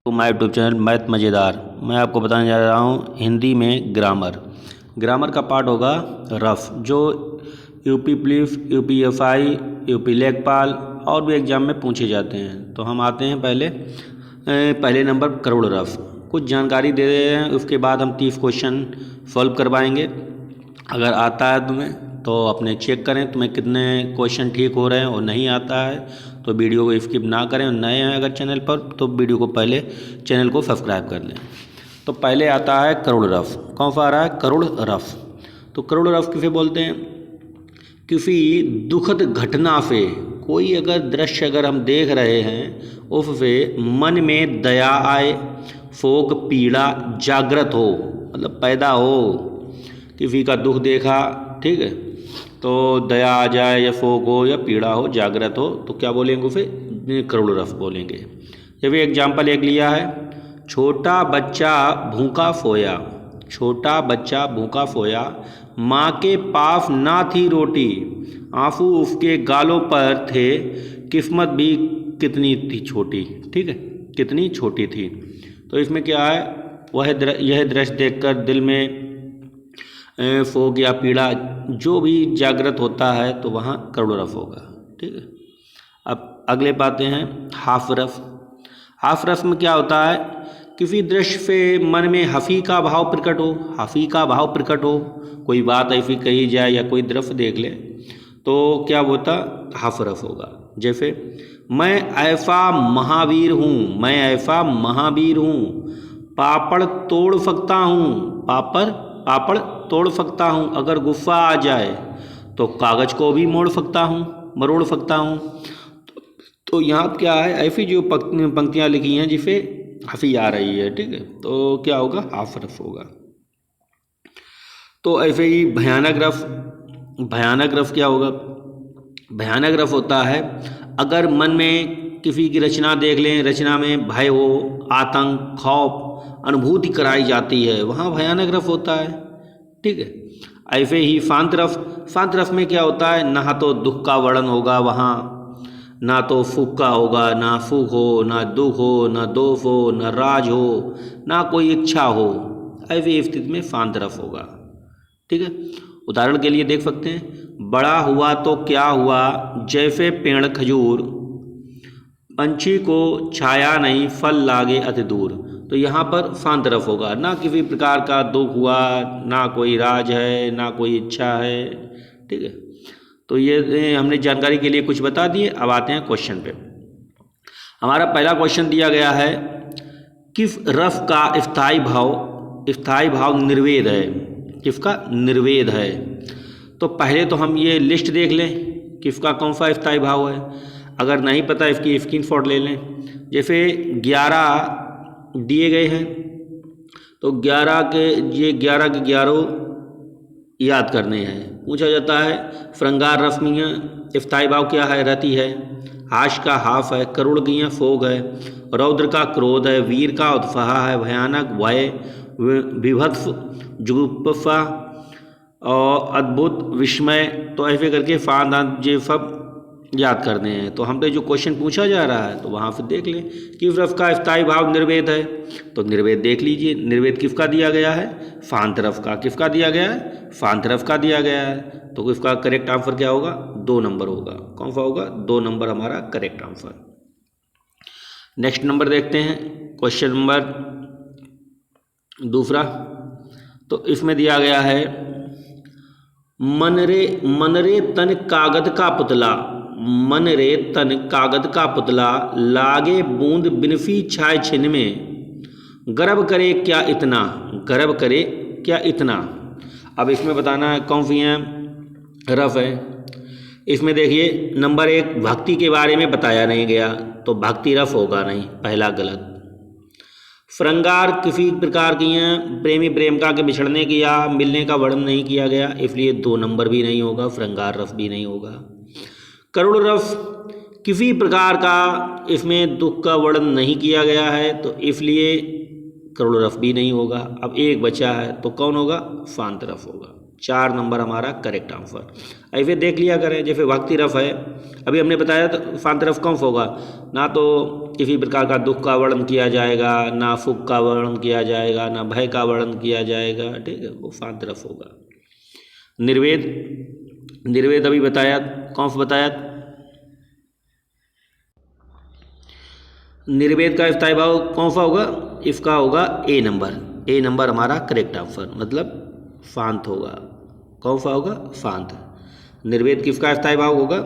तो my YouTube channel math मज़ेदार। मैं आपको बताने जा रहा हूँ हिंदी में ग्रामर का पार्ट होगा रफ, जो UP police, UP FI, UP लेखपाल और भी एग्ज़ाम में पूछे जाते हैं। तो हम आते हैं पहले नंबर करोड़ रफ। कुछ जानकारी दे रहे हैं, उसके बाद हम 30 क्वेश्चन सॉल्व करवाएंगे। अगर आता है तुम्हें तो अपने चेक करें तुम्हें कितने क्वेश्चन ठीक हो रहे हैं, और नहीं आता है तो वीडियो को स्किप ना करें। नए हैं अगर चैनल पर तो वीडियो को पहले चैनल को सब्सक्राइब कर लें। तो पहले आता है करोड़ रफ। कौन सा आ रहा है? करोड़ रफ। तो करोड़ रफ किसे बोलते हैं? किसी दुखद घटना से कोई अगर दृश्य अगर हम देख रहे हैं, उससे मन में दया आए, शोक पीड़ा जागृत हो, मतलब पैदा हो। किसी का दुख देखा, ठीक है, तो दया आ जाए या शोक हो या पीड़ा हो, जागृत हो, तो क्या बोलेंगे उसे? करोड़ रफ बोलेंगे। ये भी एग्जाम्पल एक लिया है, छोटा बच्चा भूखा सोया, छोटा बच्चा भूखा सोया, माँ के पास ना थी रोटी, आंसू उसके गालों पर थे, किस्मत भी कितनी थी छोटी। ठीक है, कितनी छोटी थी। तो इसमें क्या है, यह दृश्य देखकर दिल में शोक या पीड़ा जो भी जागृत होता है तो वहाँ करोड़ रफ होगा। ठीक है, अब अगले पाते हैं हाफ रफ। हाफ रफ में क्या होता है? किसी दृश्य से मन में हंसी का भाव प्रकट हो, हंसी का भाव प्रकट हो, कोई बात ऐसी कही जाए या कोई दृश्य देख ले तो क्या होता? हाफ रफ होगा। जैसे मैं ऐसा महावीर हूँ, मैं ऐसा महावीर हूँ, पापड़ तोड़ सकता हूँ, पापड़ तोड़ सकता हूँ, अगर गुस्सा आ जाए तो कागज को भी मरोड़ सकता हूँ। तो यहाँ क्या है, ऐसी जो पंक्तियाँ लिखी हैं जिसे हंसी आ रही है, ठीक है, तो क्या होगा? हाफ रफ होगा। तो ऐसे ही भयानक रफ क्या होगा? भयानक रफ होता है अगर मन में किसी की रचना देख लें, रचना में भय हो, आतंक, खौफ अनुभूति कराई जाती है, वहाँ भयानक रफ होता है। ठीक है, ऐसे ही शांत रफ में क्या होता है? ना तो दुख का वर्णन होगा वहाँ, ना तो सुख का होगा, ना सुख हो, ना दुख हो, ना दोष हो, ना राज हो, ना कोई इच्छा हो। ऐसी स्थिति में शांत रफ होगा। ठीक है, उदाहरण के लिए देख सकते हैं, बड़ा हुआ तो क्या हुआ, जैसे पेड़ खजूर, पंछी को छाया नहीं, फल लागे अति दूर। तो यहाँ पर शांत रफ होगा, ना किसी प्रकार का दुख हुआ, ना कोई राज है, ना कोई इच्छा है। ठीक है, तो ये हमने जानकारी के लिए कुछ बता दिए। अब आते हैं क्वेश्चन पे। हमारा पहला क्वेश्चन दिया गया है, किस रफ का स्थायी भाव निर्वेद है? किसका निर्वेद है? तो पहले तो हम ये लिस्ट देख लें किसका कौन सा स्थायी भाव है। अगर नहीं पता इसकी स्क्रीनशॉट ले लें। जैसे 11 दिए गए हैं तो 11 के 11 याद करने हैं। पूछा जाता है श्रृंगार रस में स्थायी भाव क्या है? रति है, हाश का हाफ है, करुण की फोग है, रौद्र का क्रोध है, वीर का उत्साह है, भयानक भय, विभत्स जुगुप्सा और अद्भुत विस्मय। तो ऐसे करके ये सब याद करने हैं। तो हमसे जो क्वेश्चन पूछा जा रहा है तो वहाँ से देख लें कि रफ का स्थायी भाव निर्वेद है, तो निर्वेद देख लीजिए। निर्वेद किसका दिया गया है? शांत रफ का। किसका दिया गया है? शांत रफ का दिया गया है। तो इसका करेक्ट आंसर क्या होगा? 2 नंबर होगा। कौन सा होगा? 2 नंबर हमारा करेक्ट आंसर। नेक्स्ट नंबर देखते हैं, क्वेश्चन नंबर दूसरा। तो इसमें दिया गया है, मन रे तन कागद का पुतला, मन रे तन कागद का पुतला, लागे बूंद बिनफी छाए छिन में, गर्व करे क्या इतना, गर्व करे क्या इतना। अब इसमें बताना है कौन सी हैं रफ है। इसमें देखिए नंबर 1 भक्ति के बारे में बताया नहीं गया, तो भक्ति रफ होगा नहीं, पहला गलत। श्रृंगार किसी प्रकार की हैं, प्रेमी प्रेमिका के बिछड़ने की या मिलने का वर्णन नहीं किया गया, इसलिए 2 नंबर भी नहीं होगा, श्रृंगार रफ भी नहीं होगा। करुण रफ किसी प्रकार का इसमें दुख का वर्णन नहीं किया गया है, तो इसलिए करुण रफ भी नहीं होगा। अब एक बचा है तो कौन होगा? शांत रफ होगा। 4 नंबर हमारा करेक्ट आंसर। ऐसे देख लिया करें, जैसे वक्ती रफ है, अभी हमने बताया तो फांत रफ कौन सा होगा, ना तो किसी प्रकार का दुख का वर्णन किया जाएगा, ना सुख का वर्णन किया जाएगा, ना भय का वर्णन किया जाएगा, ठीक है, वो फांत रफ होगा। निर्वेद, निर्वेद अभी बताया, कौन सा बताया, निर्वेद का स्थायी भाव कौन सा होगा, इसका होगा ए नंबर। ए नंबर हमारा करेक्ट आंसर, मतलब फांत होगा। कौन सा होगा, फांत। निर्वेद किसका स्थायी भाव होगा,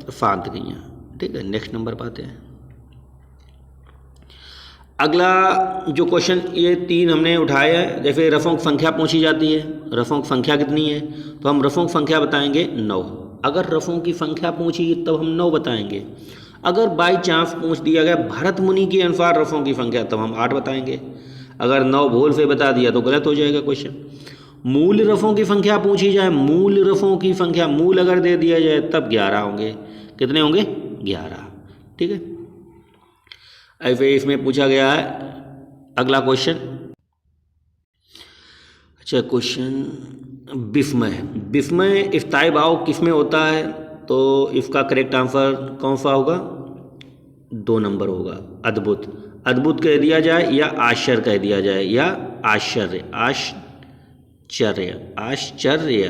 फांत नहीं है, ठीक है। नेक्स्ट नंबर पाते हैं। अगला जो क्वेश्चन, ये 3 हमने उठाए हैं। जैसे रफों की संख्या पूछी जाती है, रफों की संख्या कितनी है, तो हम रफों की संख्या बताएंगे 9। अगर रफों की संख्या पूछी तब हम 9 बताएंगे। अगर बाई चांस पूछ दिया गया भरत मुनि के अनुसार रफों की संख्या, तब हम 8 बताएंगे। अगर 9 भूल से बता दिया तो गलत हो जाएगा क्वेश्चन। मूल रफों की संख्या पूछी जाए, मूल रफों की संख्या, मूल अगर दे दिया जाए तब 11 होंगे। कितने होंगे, 11, ठीक है। ऐसे इसमें पूछा गया है। अगला क्वेश्चन, अच्छा क्वेश्चन विस्मय। विस्मय स्थायी भाव किसमें होता है, तो इसका करेक्ट आंसर कौन सा होगा, 2 नंबर होगा, अद्भुत। अद्भुत कह दिया जाए या आश्चर्य कह दिया जाए, या आश्चर्य, आश्चर्य, आश्चर्य,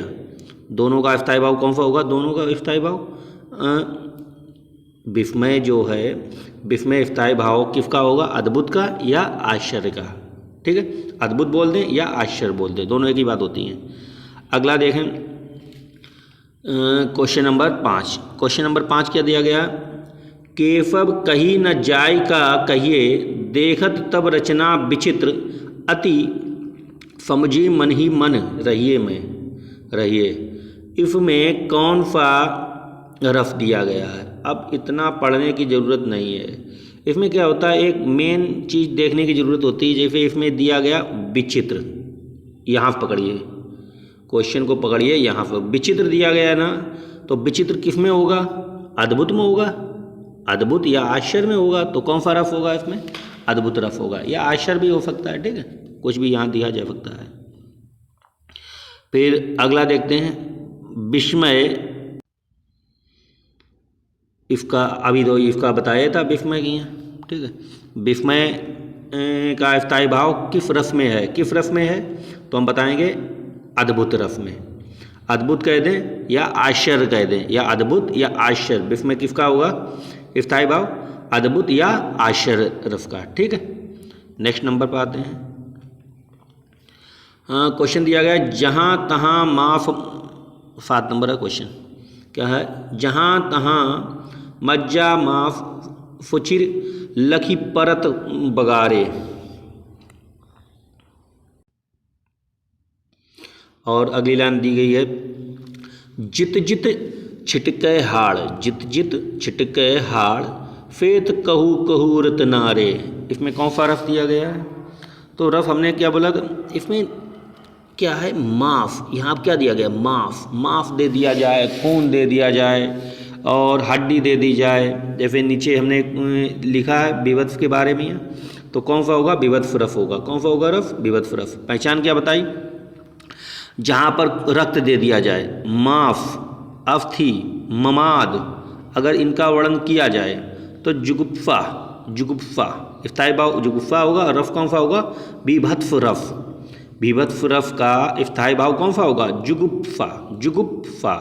दोनों का स्थायी भाव कौन सा होगा, दोनों का स्थायी भाव विस्मय जो है, विस्मय स्थायी भाव किसका होगा, अद्भुत का या आश्चर्य का, ठीक है। अद्भुत बोल दें या आश्चर्य बोल दें, दोनों एक ही बात होती हैं। अगला देखें, क्वेश्चन नंबर 5। क्वेश्चन नंबर 5 क्या दिया गया, केशव कही न जाय का कहिए, देखत तब रचना विचित्र, अति समझी मन ही मन रहिए में रहिए। इसमें कौन सा रफ दिया गया है। अब इतना पढ़ने की ज़रूरत नहीं है। इसमें क्या होता है, एक मेन चीज़ देखने की ज़रूरत होती है। जैसे इसमें दिया गया विचित्र, यहाँ पकड़िए, क्वेश्चन को पकड़िए, यहाँ पर विचित्र दिया गया है ना, तो विचित्र किस में होगा, अद्भुत में होगा, अद्भुत या आश्चर्य में होगा। तो कौन सा रफ होगा इसमें, अद्भुत रफ होगा, या आश्चर्य भी हो सकता है, ठीक है, कुछ भी यहाँ दिया जा सकता है। फिर अगला देखते हैं, विस्मय, इसका अभी तो इसका बताया था विस्मय की है, ठीक है। विस्मय का स्थायी भाव किस रस में है, किस रस में है, तो हम बताएंगे अद्भुत रस में। अद्भुत कह दें या आश्चर्य कह दें, या अद्भुत या आश्चर्य, विस्मय किसका होगा स्थायी भाव, अद्भुत या आश्चर्य रस का, ठीक है। नेक्स्ट नंबर पर आते हैं। क्वेश्चन दिया गया, जहाँ तहाँ माफ, 7 नंबर का क्वेश्चन क्या है, जहाँ तहाँ मज्जा माफ फुचिर लखी परत बगारे। और अगली लाइन दी गई है, जित जित छिटके हाड़, जित जित छिटके हाड़, फेत कहू कहू रतनारे। इसमें कौन सा रफ दिया गया है, तो रफ हमने क्या बोला, इसमें क्या है, माफ। यहाँ क्या दिया गया, माफ, माफ दे दिया जाए, खून दे दिया जाए, और हड्डी दे दी जाए। जैसे नीचे हमने लिखा है विवत्स के बारे में, तो कौन सा होगा, विवत्स रफ होगा। कौन सा होगा रफ, विवत्स रफ। पहचान क्या बताई, जहाँ पर रक्त दे दिया जाए, माफ, अस्थि, ममाद, अगर इनका वर्णन किया जाए तो जुगुप्फा, जुगुप्फा स्थायी भाव जुगुप्फा होगा। रफ कौन सा होगा, बीभत्स रफ। बीभत्स रफ का स्थायी भाव कौन सा होगा, जुगुप्फा, जुगुप्फा।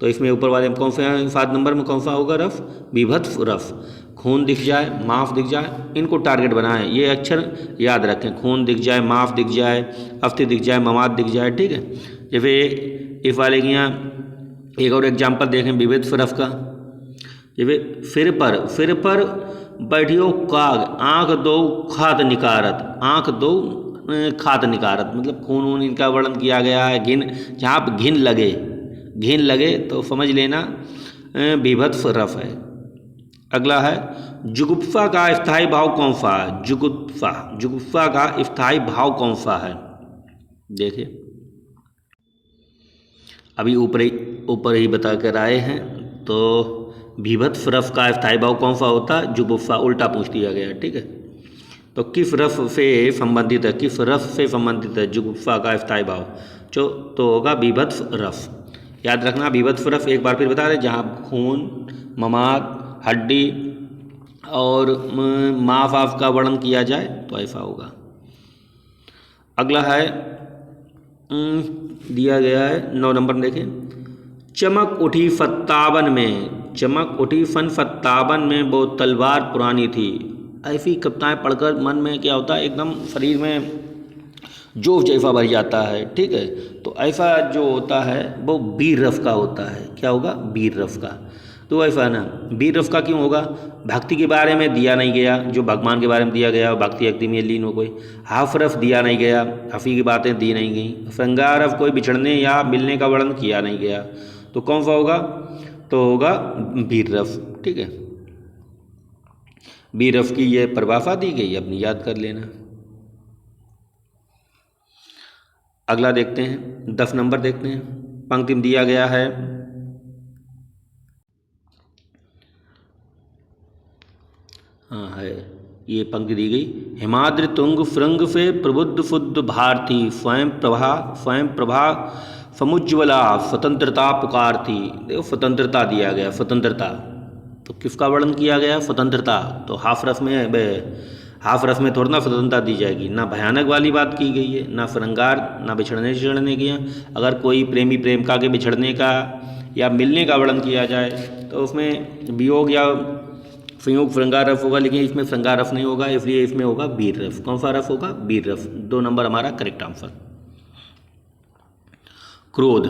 तो इसमें ऊपर वाले में कौन सा, 7 नंबर में कौन सा होगा रफ, बीभत्स रफ। खून दिख जाए, माफ दिख जाए, इनको टारगेट बनाएं, ये अक्षर याद रखें। खून दिख जाए, माफ दिख जाए, अस्थि दिख जाए, ममाद दिख जाए, ठीक है। जैसे इस वाले की यहाँ एक और एग्जाम्पल देखें विभत्स रफ का। जैसे फिर पर बैठियो काग, आँख दो खात निकारत, आँख दो खात निकारत, मतलब खून वून इनका वर्णन किया गया है। घिन, जहाँ पर घिन लगे, घिन लगे तो समझ लेना बीभत्स रफ है। अगला है, जुगुप्सा का स्थायी भाव कौन सा है, जुगुप्सा, जुगुप्सा का स्थायी भाव कौन सा है, देखिए अभी ऊपर ही बता कर आए हैं। तो बीभत्स रफ का स्थायी भाव कौन सा होता है, जुगुप्सा, उल्टा पूछ दिया गया, ठीक है। तो किस रफ से संबंधित है, किस रफ से संबंधित है जुगुप्सा का स्थायी भाव, जो तो होगा बीभत्स रफ। याद रखना बीभत्स रफ एक बार फिर बता रहे, जहाँ खून, ममाद, हड्डी और मांस वाफ का वर्णन किया जाए तो ऐसा होगा। अगला है दिया गया है 9 नंबर देखें, चमक उठी 57 में, चमक उठी सन 57 में वो तलवार पुरानी थी। ऐसी कविताएं पढ़कर मन में क्या होता है, एकदम शरीर में जोश जैसा भर जाता है, ठीक है। तो ऐसा जो होता है वो वीर रस का होता है। क्या होगा? वीर रस का। तो ऐसा ना वीर रस का क्यों होगा? भक्ति के बारे में दिया नहीं गया, जो भगवान के बारे में दिया गया भक्ति भक्ति में लीन हो गई। हाफ रस दिया नहीं गया, हंसी की बातें दी नहीं गई। श्रृंगार रस कोई बिछड़ने या मिलने का वर्णन किया नहीं गया। तो कौन सा होगा? तो होगा वीर रस, ठीक है। वीर रस की ये परिभाषा दी गई, अपनी याद कर लेना। अगला देखते हैं 10 नंबर देखते हैं, पंक्ति में दिया गया है हाँ है ये पंक्ति दी गई, हिमाद्रि तुंग श्रृंग से प्रबुद्ध शुद्ध भारती, स्वयं प्रभा समुज्ज्वला स्वतंत्रता पुकारती। देखो स्वतंत्रता दिया गया, स्वतंत्रता तो किसका वर्णन किया गया? स्वतंत्रता। तो हाफ रस में थोड़ा ना स्वतंत्रता दी जाएगी, ना भयानक वाली बात की गई है, ना श्रृंगार, ना बिछड़ने की है। अगर कोई प्रेमी प्रेमिका के बिछड़ने का या मिलने का वर्णन किया जाए तो उसमें वियोग या संयोग श्रृंगार रस होगा, लेकिन इसमें श्रृंगार रस नहीं होगा, इसलिए इसमें होगा वीर रस। कौन सा रस होगा? वीर रस। 2 नंबर हमारा करेक्ट आंसर। क्रोध,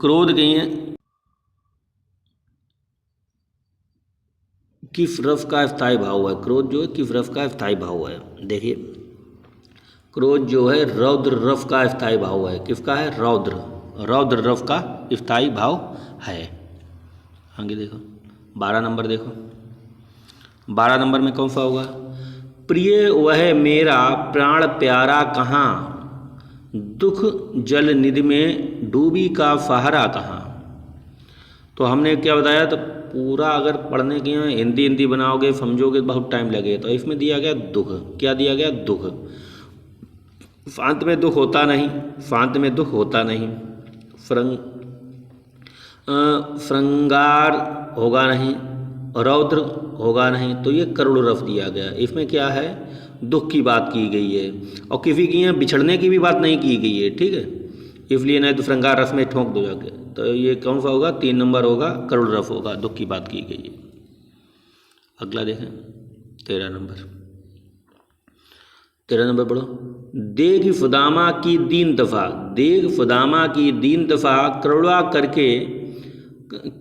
क्रोध कहिए किस रस का स्थायी भाव है? क्रोध जो है किस रस का स्थायी भाव है? देखिए क्रोध जो है रौद्र रस का स्थायी भाव है। किसका है? रौद्र रस का स्थायी भाव है। आगे देखो 12 नंबर देखो, 12 नंबर में कौन सा होगा? प्रिय वह मेरा प्राण प्यारा कहाँ, दुख जल निधि में डूबी का सहारा कहाँ। तो हमने क्या बताया, तो पूरा अगर पढ़ने की हिंदी बनाओगे समझोगे बहुत टाइम लगेगा। तो इसमें दिया गया दुख। क्या दिया गया? दुख। शांत में दुख होता नहीं, शांत में दुख होता नहीं। श्रृंगार होगा नहीं, रौद्र होगा नहीं, तो ये करुण रस दिया गया। इसमें क्या है? दुख की बात की गई है और किसी की यहाँ बिछड़ने की भी बात नहीं की गई है, ठीक है। इसलिए नहीं तो श्रृंगार रस में ठोंक दो जाके। तो ये कौन सा होगा? 3 नंबर होगा, करुण रस होगा, दुख की बात की गई है। अगला देखें 13 नंबर, 13 नंबर पढ़ो। देख फुदामा की दीन दफा, देख फुदामा की दीन दफा करुणा करके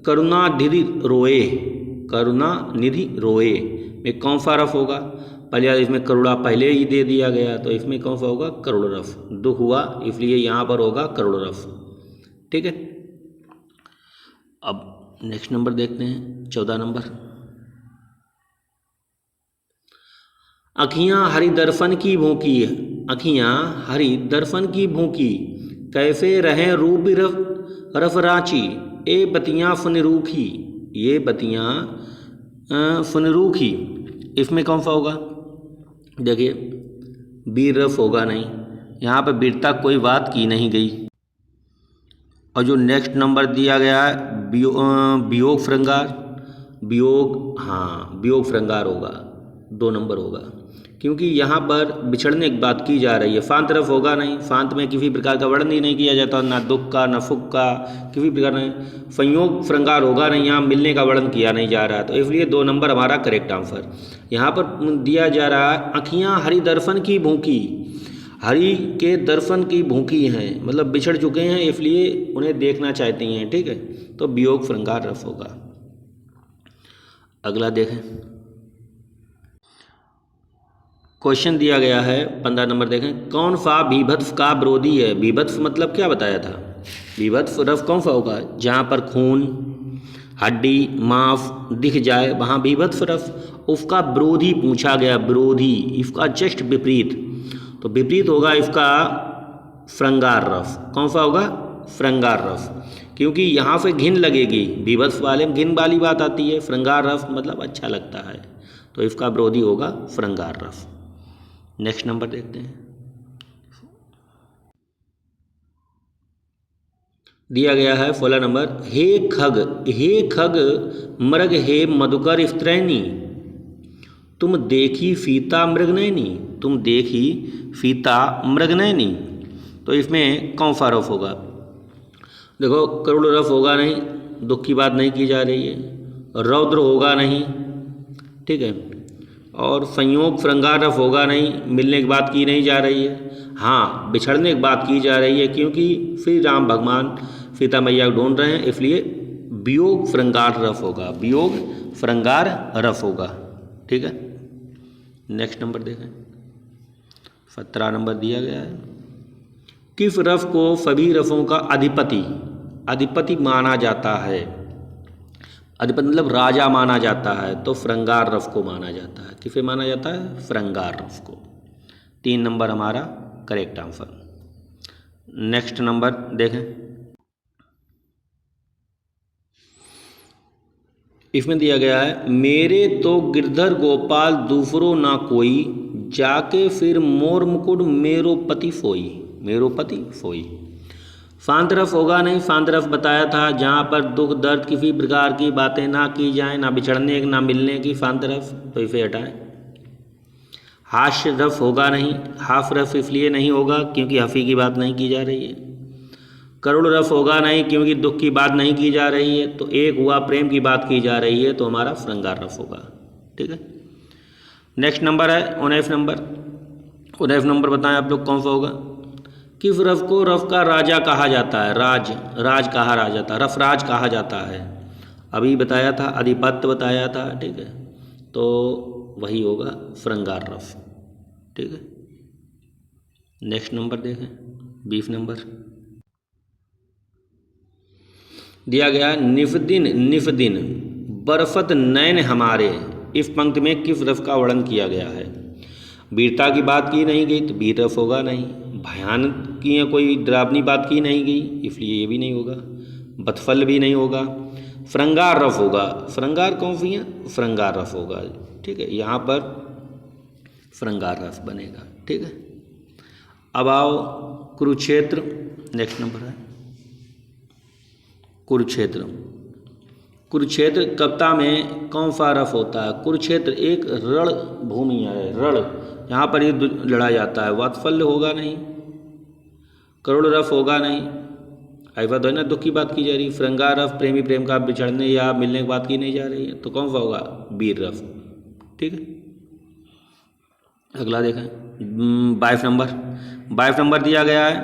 करुणा निधि रोए, करुणा निधि रोए में कौन सा रस होगा? पहले इसमें करुणा पहले ही दे दिया गया, तो इसमें कौन सा होगा? करुण रस। दुख हुआ इसलिए यहाँ पर होगा करुण रस, ठीक है। अब नेक्स्ट नंबर देखते हैं 14 नंबर। अखियाँ हरि दर्शन की भूखी, अखियाँ हरि दर्शन की भूखी, कैसे रहें रूप रफ रांची, ए बतियाँ फुनरूखी, ये बतियाँ फुनरूखी। इसमें कौन सा होगा? देखिए वीर रस होगा नहीं, यहाँ पर वीरता कोई बात की नहीं गई। और जो नेक्स्ट नंबर दिया गया है वियोग श्रृंगार, वियोग, हाँ वियोग श्रृंगार होगा, 2 नंबर होगा, क्योंकि यहाँ पर बिछड़ने की बात की जा रही है। शांत रस होगा नहीं, शांत में किसी प्रकार का वर्णन ही नहीं किया जाता, ना दुख का ना सुख का, किसी प्रकार नहीं। संयोग श्रृंगार होगा नहीं, यहाँ मिलने का वर्णन किया नहीं जा रहा, तो इसलिए 2 नंबर हमारा करेक्ट आंसर। यहाँ पर दिया जा रहा है अखियाँ हरि दर्शन की भूखी, हरि के दर्शन की भूखी हैं, मतलब बिछड़ चुके हैं इसलिए उन्हें देखना चाहती हैं, ठीक है। तो वियोग श्रृंगार रस होगा। अगला देखें, क्वेश्चन दिया गया है 15 नंबर देखें, कौन सा बीभत्स का विरोधी है? बीभत्स मतलब क्या बताया था? बीभत्स रस कौन सा होगा? जहाँ पर खून, हड्डी, मांस दिख जाए वहाँ बीभत्स रस। उसका विरोधी पूछा गया, विरोधी, इसका जस्ट विपरीत। तो विपरीत होगा इसका श्रृंगार रस। कौन सा होगा? श्रृंगार रस, क्योंकि यहाँ से घिन लगेगी, बीभत्स वाले में घिन वाली बात आती है, श्रृंगार रस मतलब अच्छा लगता है, तो इसका विरोधी होगा श्रृंगार रस। नेक्स्ट नंबर देखते हैं। दिया गया है 16 नंबर, हे खग मृग हे मधुकर स्त्रैनी, तुम देखी फीता मृगनयनी, तुम देखी फीता मृगनयनी। तो इसमें कौन सा रफ होगा? देखो करुण रफ होगा नहीं, दुख की बात नहीं की जा रही है। रौद्र होगा नहीं, ठीक है। और संयोग श्रृंगार रफ होगा नहीं, मिलने की बात की नहीं जा रही है। हाँ, बिछड़ने की बात की जा रही है, क्योंकि श्री राम भगवान सीता मैया को ढूंढ रहे हैं, इसलिए वियोग श्रृंगार रफ होगा, वियोग श्रृंगार रफ होगा, ठीक है। नेक्स्ट नंबर देखें, 17 नंबर दिया गया है, किस रफ को सभी रफों का अधिपति माना जाता है? अधिपति मतलब राजा माना जाता है, तो श्रृंगार रफ को माना जाता है। किसे माना जाता है? श्रृंगार रफ को। 3 नंबर हमारा करेक्ट आंसर। नेक्स्ट नंबर देखें, इसमें दिया गया है, मेरे तो गिरधर गोपाल दूसरो ना कोई, जाके फिर मोर मुकुट मेरो पति सोई। शांत रफ होगा नहीं, शांत रफ बताया था जहाँ पर दुख दर्द किसी प्रकार की बातें ना की जाए, ना बिछड़ने ना मिलने की, शांत रफ, तो इसे हटाएं। हास्य रफ होगा नहीं, हाफ रफ इसलिए नहीं होगा क्योंकि हंसी की बात नहीं की जा रही है। करुण रफ होगा नहीं, क्योंकि दुख की बात नहीं की जा रही है। तो एक हुआ प्रेम की बात की जा रही है, तो हमारा श्रृंगार रफ होगा, ठीक है। नेक्स्ट नंबर है 19 नंबर बताएं आप लोग कौन सा होगा? किस रफ को रफ का राजा कहा जाता है? राज कहा जाता है, रफराज कहा जाता है। अभी बताया था, अधिपत्य बताया था, ठीक है। तो वही होगा श्रृंगार रफ, ठीक है। नेक्स्ट नंबर देखें, 20 नंबर दिया गया है, निफदिन बरफत नैन हमारे। इस पंक्ति में किस रफ का वर्णन किया गया है? वीरता की बात की नहीं गई, तो वीर रफ होगा नहीं। भयानक की कोई डरावनी बात की नहीं गई, इसलिए ये भी नहीं होगा। बतफल भी नहीं होगा। श्रृंगार रफ होगा। श्रृंगार कौन सी है? श्रृंगार रफ होगा, ठीक है। यहाँ पर श्रृंगार रफ बनेगा, ठीक है। अब आओ कुरुक्षेत्र, नेक्स्ट नंबर है कुरुक्षेत्र कविता में कौन सा रफ होता है? कुरुक्षेत्र एक रण भूमि है, रण, यहाँ पर युद्ध लड़ा जाता है। वात्सल्य होगा नहीं, करुण रफ होगा नहीं, ऐसा तो है ना, दुख की बात की जा रही है। श्रृंगार रफ प्रेमी प्रेम का बिछड़ने या मिलने की बात की नहीं जा रही है, तो कौन सा होगा? वीर रफ, ठीक है। अगला देखें, 22 नंबर दिया गया है,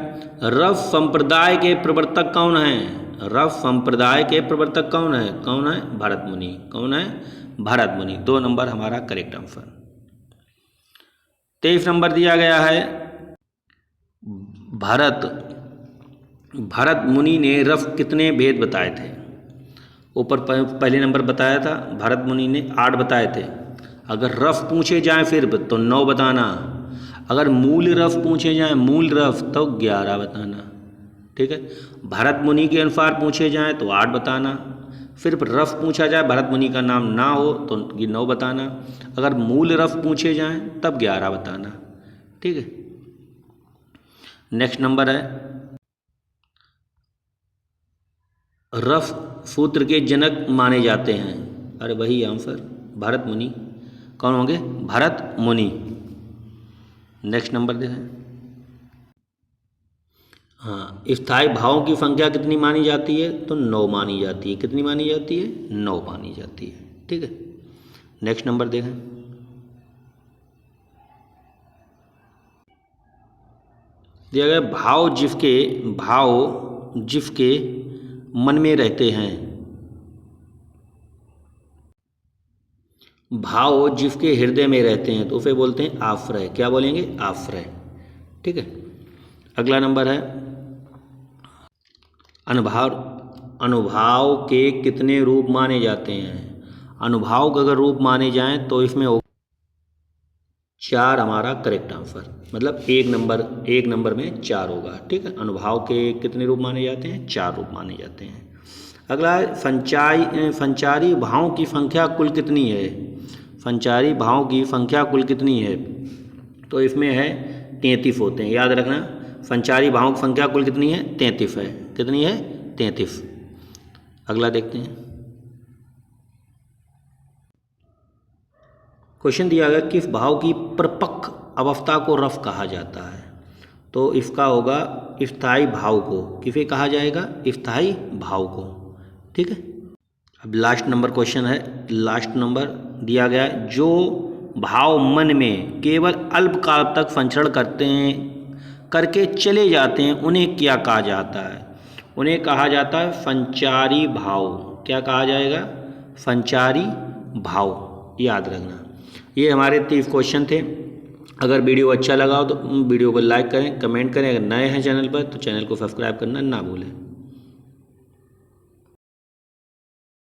रफ संप्रदाय के प्रवर्तक कौन हैं? रफ संप्रदाय के प्रवर्तक कौन है? भरत मुनि। कौन है? भरत मुनि। 2 नंबर हमारा करेक्ट आंसर। 23 नंबर दिया गया है, भरत मुनि ने रफ कितने भेद बताए थे? ऊपर पहले नंबर बताया था, भरत मुनि ने 8 बताए थे। अगर रफ पूछे जाए फिर तो 9 बताना। अगर मूल रफ पूछे जाए, मूल रफ, तो 11 बताना, ठीक है। भरत मुनि के अनुसार पूछे जाए तो 8 बताना। सिर्फ रफ पूछा जाए, भरत मुनि का नाम ना हो, तो 9 बताना। अगर मूल रफ पूछे जाए तब 11 बताना, ठीक है। नेक्स्ट नंबर है, रफ सूत्र के जनक माने जाते हैं। अरे वही आंसर, भरत मुनि। कौन होंगे? भरत मुनि। नेक्स्ट नंबर देखें, हाँ, स्थायी भावों की संख्या कितनी मानी जाती है? तो 9 मानी जाती है। कितनी मानी जाती है? 9 मानी जाती है, ठीक है। नेक्स्ट नंबर देखें, दिया गया भाव जिसके मन में रहते हैं। भाव जिसके हृदय में रहते हैं तो उसे बोलते हैं आश्रय। क्या बोलेंगे? आश्रय, ठीक है। अगला नंबर है, अनुभाव के कितने रूप माने जाते हैं? अनुभाव के अगर रूप माने जाएं तो इसमें 4 हमारा करेक्ट आंसर, मतलब एक नंबर में 4 होगा, ठीक है। अनुभाव के कितने रूप माने जाते हैं? 4 रूप माने जाते हैं। अगला है, संचारी भावों की संख्या कुल कितनी है? संचारी भावों की संख्या कुल कितनी है? तो इसमें है 33 होते हैं, याद रखना। संचारी भावों की संख्या कुल कितनी है? 33 है। कितनी है? 33। अगला देखते हैं। क्वेश्चन दिया गया किस भाव की परिपक्व अवस्था को रफ कहा जाता है? तो इसका होगा स्थायी भाव को। किसे कहा जाएगा? स्थायी भाव को। ठीक है। अब लास्ट नंबर क्वेश्चन है, लास्ट नंबर दिया गया है, जो भाव मन में केवल अल्पकाल तक संचरण करके चले जाते हैं उन्हें क्या कहा जाता है? उन्हें कहा जाता है संचारी भाव। क्या कहा जाएगा? संचारी भाव, याद रखना। ये हमारे 30 क्वेश्चन थे। अगर वीडियो अच्छा लगा हो तो वीडियो को लाइक करें, कमेंट करें। अगर नए हैं चैनल पर तो चैनल को सब्सक्राइब करना ना भूलें।